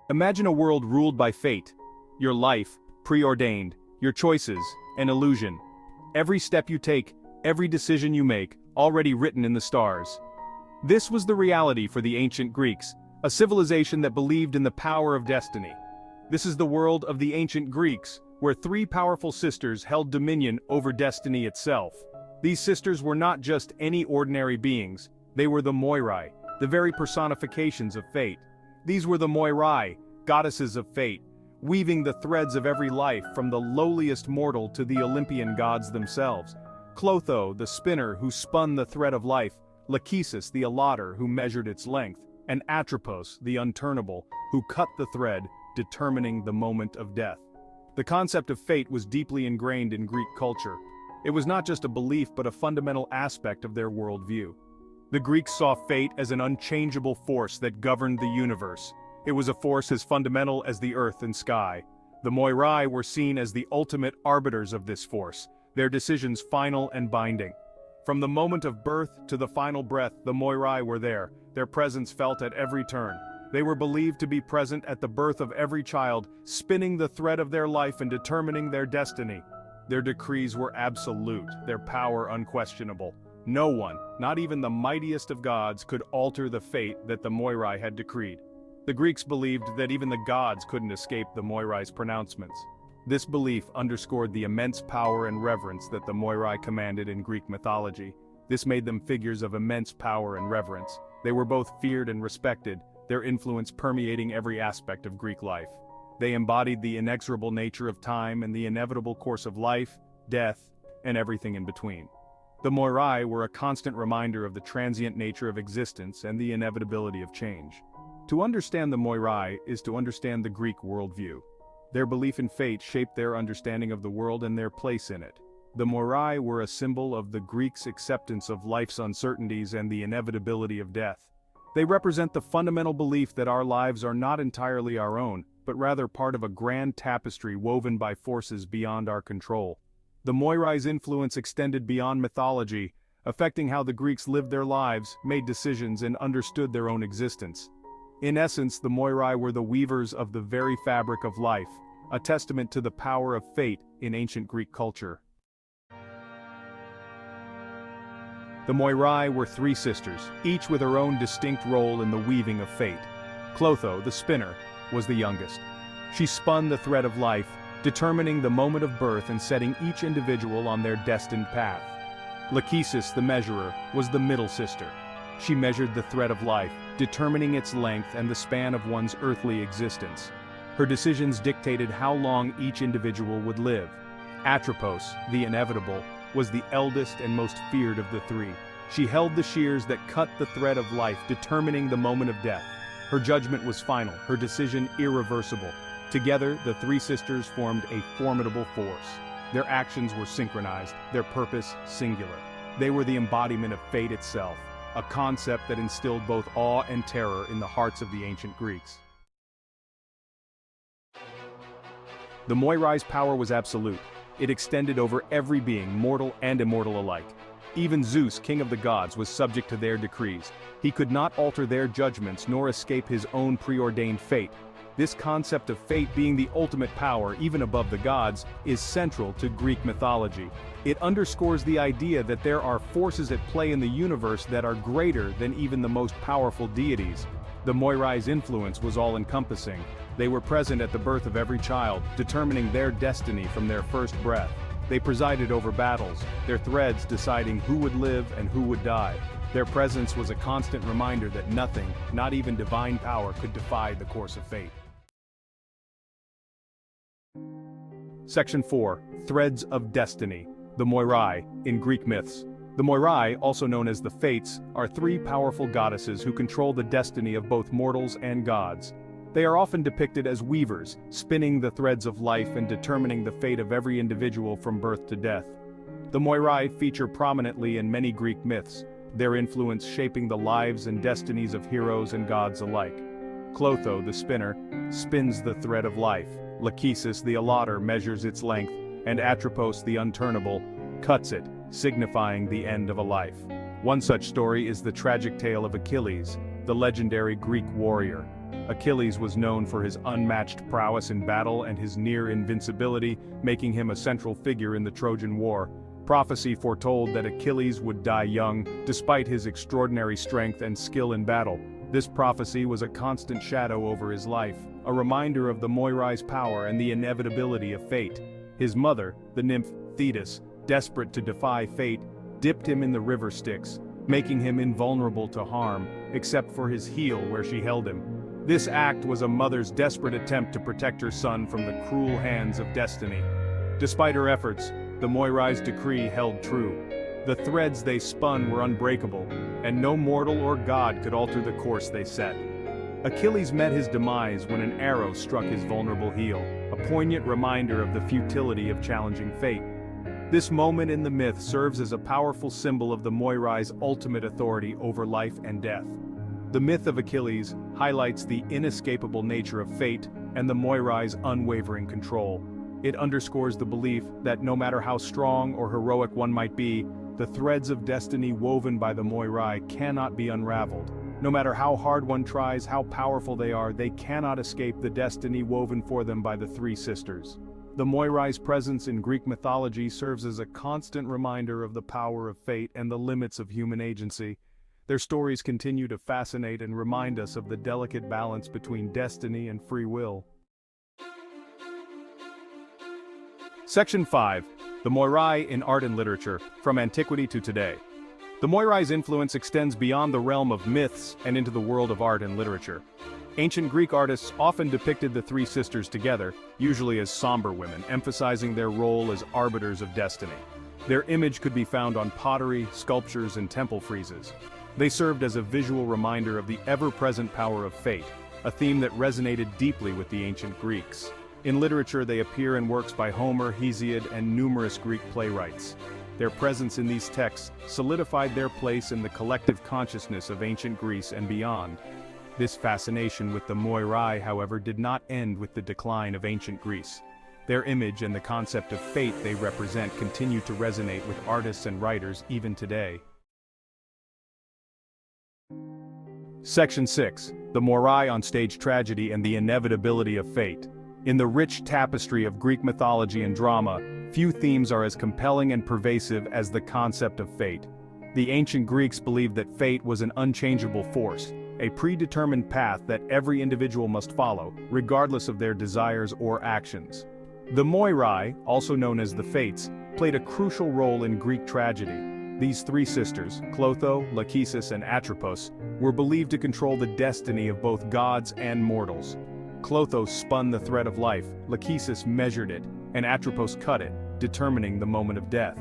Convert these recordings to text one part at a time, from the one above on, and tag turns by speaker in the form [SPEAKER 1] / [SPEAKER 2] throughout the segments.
[SPEAKER 1] Imagine a world ruled by fate. Your life, preordained, your choices, an illusion. Every step you take, every decision you make, already written in the stars. This was the reality for the ancient Greeks, a civilization that believed in the power of destiny. This is the world of the ancient Greeks, where three powerful sisters held dominion over destiny itself. These sisters were not just any ordinary beings, they were the Moirai, the very personifications of fate. These were the Moirai, goddesses of fate, weaving the threads of every life from the lowliest mortal to the Olympian gods themselves. Clotho, the spinner who spun the thread of life, Lachesis, the allotter who measured its length, and Atropos, the unturnable, who cut the thread, determining the moment of death. The concept of fate was deeply ingrained in Greek culture. It was not just a belief but a fundamental aspect of their worldview. The Greeks saw fate as an unchangeable force that governed the universe. It was a force as fundamental as the earth and sky. The Moirai were seen as the ultimate arbiters of this force, their decisions final and binding. From the moment of birth to the final breath, the Moirai were there, their presence felt at every turn. They were believed to be present at the birth of every child, spinning the thread of their life and determining their destiny. Their decrees were absolute, their power unquestionable. No one, not even the mightiest of gods, could alter the fate that the Moirai had decreed. The Greeks believed that even the gods couldn't escape the Moirai's pronouncements. This belief underscored the immense power and reverence that the Moirai commanded in Greek mythology. This made them figures of immense power and reverence. They were both feared and respected, their influence permeating every aspect of Greek life. They embodied the inexorable nature of time and the inevitable course of life, death, and everything in between. The Moirai were a constant reminder of the transient nature of existence and the inevitability of change. To understand the Moirai is to understand the Greek worldview. Their belief in fate shaped their understanding of the world and their place in it. The Moirai were a symbol of the Greeks' acceptance of life's uncertainties and the inevitability of death. They represent the fundamental belief that our lives are not entirely our own, but rather part of a grand tapestry woven by forces beyond our control. The Moirai's influence extended beyond mythology, affecting how the Greeks lived their lives, made decisions, and understood their own existence. In essence, the Moirai were the weavers of the very fabric of life, a testament to the power of fate in ancient Greek culture. The Moirai were three sisters, each with her own distinct role in the weaving of fate. Clotho, the spinner, was the youngest. She spun the thread of life, determining the moment of birth and setting each individual on their destined path. Lachesis, the measurer, was the middle sister. She measured the thread of life, determining its length and the span of one's earthly existence. Her decisions dictated how long each individual would live. Atropos, the inevitable, was the eldest and most feared of the three. She held the shears that cut the thread of life, determining the moment of death. Her judgment was final, her decision irreversible. Together, the three sisters formed a formidable force. Their actions were synchronized, their purpose singular. They were the embodiment of fate itself, a concept that instilled both awe and terror in the hearts of the ancient Greeks. The Moirai's power was absolute. It extended over every being, mortal and immortal alike. Even Zeus, king of the gods, was subject to their decrees. He could not alter their judgments nor escape his own preordained fate. This concept of fate being the ultimate power, even above the gods, is central to Greek mythology. It underscores the idea that there are forces at play in the universe that are greater than even the most powerful deities. The Moirai's influence was all-encompassing. They were present at the birth of every child, determining their destiny from their first breath. They presided over battles, their threads deciding who would live and who would die. Their presence was a constant reminder that nothing, not even divine power, could defy the course of fate. Section 4. Threads of Destiny. The Moirai, in Greek myths. The Moirai, also known as the Fates, are three powerful goddesses who control the destiny of both mortals and gods. They are often depicted as weavers, spinning the threads of life and determining the fate of every individual from birth to death. The Moirai feature prominently in many Greek myths, their influence shaping the lives and destinies of heroes and gods alike. Clotho, the spinner, spins the thread of life. Lachesis, the allotter, measures its length, and Atropos, the unturnable, cuts it, signifying the end of a life. One such story is the tragic tale of Achilles, the legendary Greek warrior. Achilles was known for his unmatched prowess in battle and his near invincibility, making him a central figure in the Trojan War. Prophecy foretold that Achilles would die young, despite his extraordinary strength and skill in battle. This prophecy was a constant shadow over his life, a reminder of the Moirai's power and the inevitability of fate. His mother, the nymph Thetis, desperate to defy fate, dipped him in the river Styx, making him invulnerable to harm, except for his heel where she held him. This act was a mother's desperate attempt to protect her son from the cruel hands of destiny. Despite her efforts, the Moirai's decree held true. The threads they spun were unbreakable, and no mortal or god could alter the course they set. Achilles met his demise when an arrow struck his vulnerable heel, a poignant reminder of the futility of challenging fate. This moment in the myth serves as a powerful symbol of the Moirai's ultimate authority over life and death. The myth of Achilles highlights the inescapable nature of fate and the Moirai's unwavering control. It underscores the belief that no matter how strong or heroic one might be, the threads of destiny woven by the Moirai cannot be unraveled. No matter how hard one tries, how powerful they cannot escape the destiny woven for them by the three sisters. The Moirai's presence in Greek mythology serves as a constant reminder of the power of fate and the limits of human agency. Their stories continue to fascinate and remind us of the delicate balance between destiny and free will. Section 5. The Moirai in Art and Literature, from Antiquity to Today. The Moirai's influence extends beyond the realm of myths and into the world of art and literature. Ancient Greek artists often depicted the three sisters together, usually as somber women, emphasizing their role as arbiters of destiny. Their image could be found on pottery, sculptures, and temple friezes. They served as a visual reminder of the ever-present power of fate, a theme that resonated deeply with the ancient Greeks. In literature, they appear in works by Homer, Hesiod, and numerous Greek playwrights. Their presence in these texts solidified their place in the collective consciousness of ancient Greece and beyond. This fascination with the Moirai, however, did not end with the decline of ancient Greece. Their image and the concept of fate they represent continue to resonate with artists and writers even today. Section 6. The Moirai on Stage Tragedy and the Inevitability of Fate. In the rich tapestry of Greek mythology and drama, few themes are as compelling and pervasive as the concept of fate. The ancient Greeks believed that fate was an unchangeable force, a predetermined path that every individual must follow, regardless of their desires or actions. The Moirai, also known as the Fates, played a crucial role in Greek tragedy. These three sisters, Clotho, Lachesis, and Atropos, were believed to control the destiny of both gods and mortals. Clotho spun the thread of life, Lachesis measured it, and Atropos cut it, determining the moment of death.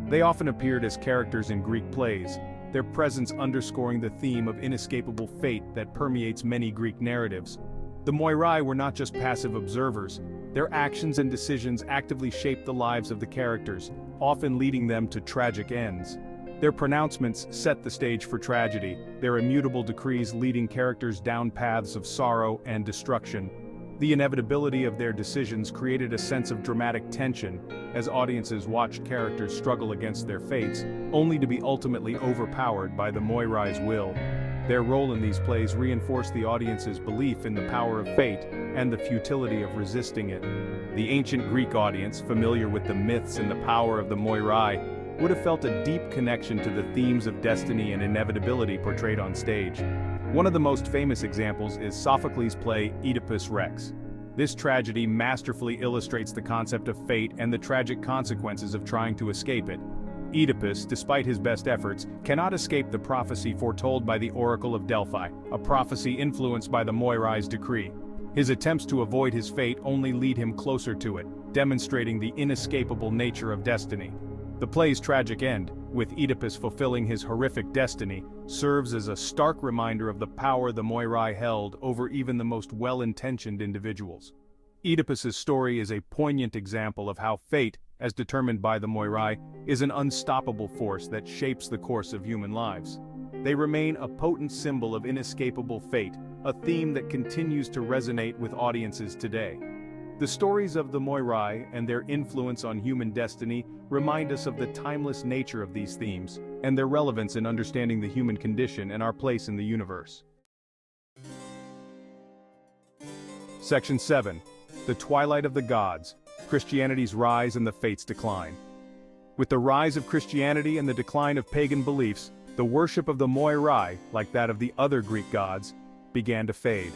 [SPEAKER 1] They often appeared as characters in Greek plays, their presence underscoring the theme of inescapable fate that permeates many Greek narratives. The Moirai were not just passive observers. Their actions and decisions actively shaped the lives of the characters, often leading them to tragic ends. Their pronouncements set the stage for tragedy, their immutable decrees leading characters down paths of sorrow and destruction. The inevitability of their decisions created a sense of dramatic tension as audiences watched characters struggle against their fates, only to be ultimately overpowered by the Moirai's will. Their role in these plays reinforced the audience's belief in the power of fate and the futility of resisting it. The ancient Greek audience, familiar with the myths and the power of the Moirai, would have felt a deep connection to the themes of destiny and inevitability portrayed on stage. One of the most famous examples is Sophocles' play Oedipus Rex. This tragedy masterfully illustrates the concept of fate and the tragic consequences of trying to escape it. Oedipus, despite his best efforts, cannot escape the prophecy foretold by the Oracle of Delphi, a prophecy influenced by the Moirai's decree. His attempts to avoid his fate only lead him closer to it, demonstrating the inescapable nature of destiny. The play's tragic end, with Oedipus fulfilling his horrific destiny, serves as a stark reminder of the power the Moirai held over even the most well-intentioned individuals. Oedipus's story is a poignant example of how fate, as determined by the Moirai, is an unstoppable force that shapes the course of human lives. They remain a potent symbol of inescapable fate, a theme that continues to resonate with audiences today. The stories of the Moirai and their influence on human destiny remind us of the timeless nature of these themes and their relevance in understanding the human condition and our place in the universe. Section 7. The Twilight of the Gods, Christianity's Rise and the Fates' Decline. With the rise of Christianity and the decline of pagan beliefs, the worship of the Moirai, like that of the other Greek gods, began to fade.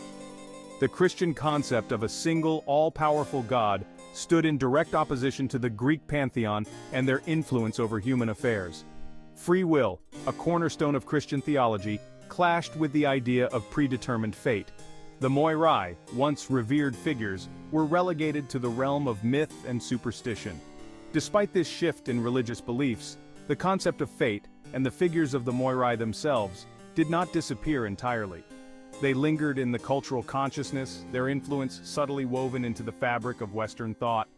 [SPEAKER 1] The Christian concept of a single, all-powerful God stood in direct opposition to the Greek pantheon and their influence over human affairs. Free will, a cornerstone of Christian theology, clashed with the idea of predetermined fate. The Moirai, once revered figures, were relegated to the realm of myth and superstition. Despite this shift in religious beliefs, the concept of fate, and the figures of the Moirai themselves, did not disappear entirely. They lingered in the cultural consciousness, their influence subtly woven into the fabric of Western thought.